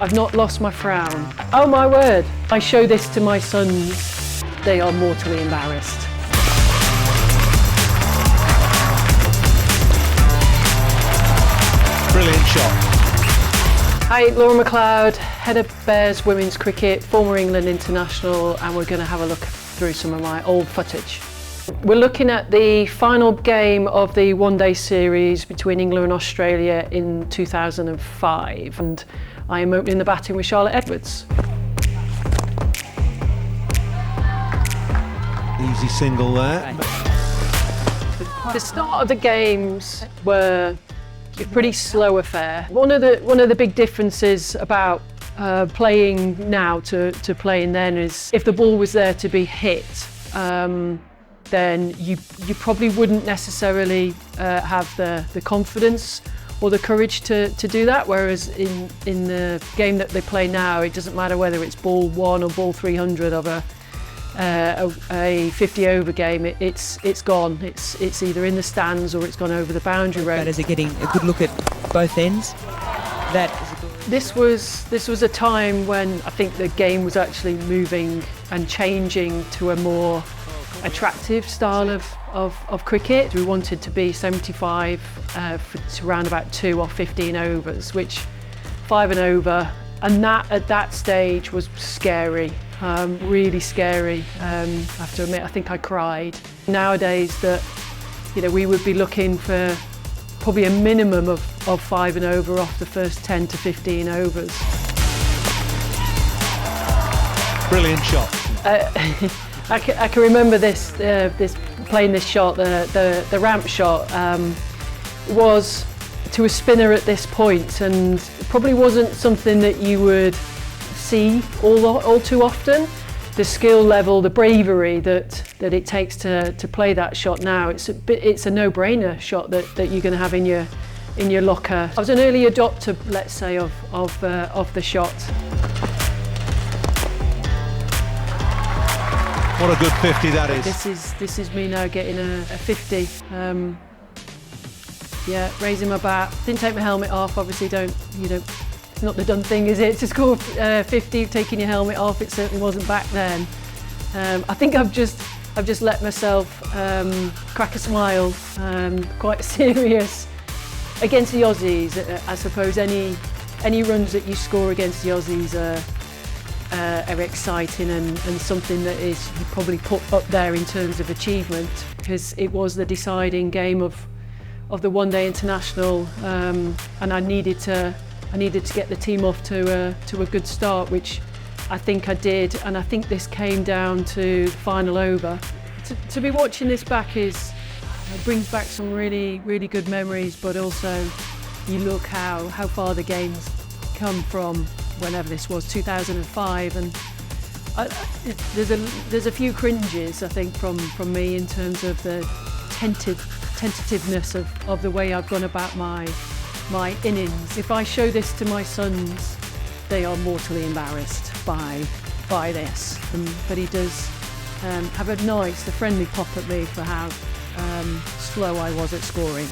I've not lost my frown. Oh my word, I show this to my sons, they are mortally embarrassed. Brilliant shot. Hi, Laura MacLeod, head of Bears Women's Cricket, former England international, and we're going to have a look through some of my old footage. We're looking at the final game of the one-day series between England and Australia in 2005, and I am opening the batting with Charlotte Edwards. Easy single there. The start of the games were a pretty slow affair. One of the big differences about playing now to playing then is if the ball was there to be hit, then you probably wouldn't necessarily have the confidence or the courage to do that, whereas in the game that they play now, it doesn't matter whether it's ball 1 or ball 300 of a 50 over game, it's gone. It's either in the stands or it's gone over the boundary road. Is it getting a good look at both ends? That is a good... This was a time when I think the game was actually moving and changing to a more attractive style of cricket. We wanted to be 75 to around about 2 or 15 overs, which 5 and over, and that at that stage was scary. Really scary. I have to admit, I think I cried. Nowadays, we would be looking for probably a minimum of 5 and over off the first 10 to 15 overs. Brilliant shot. I can remember this playing this shot, the ramp shot was to a spinner at this point, and it probably wasn't something that you would see all too often. The skill level, the bravery that it takes to play that shot now, it's a no-brainer shot that you're going to have in your locker. I was an early adopter, let's say, of the shot. What a good 50 that is. This is me now getting a 50. Yeah, raising my bat. Didn't take my helmet off. Obviously, it's not the done thing, is it? To score 50, taking your helmet off. It certainly wasn't back then. I think I've just let myself crack a smile. Quite serious against the Aussies. I suppose any runs that you score against the Aussies are exciting and something that is probably put up there in terms of achievement, because it was the deciding game of the one-day international, and I needed to get the team off to a good start, which I think I did, and I think this came down to the final over. To be watching this back brings back some really, really good memories, but also you look how far the game's come from whenever this was, 2005, and there's a few cringes, I think, from me in terms of the tentativeness of the way I've gone about my innings. If I show this to my sons, they are mortally embarrassed by this. But he does have a friendly pop at me for how slow I was at scoring.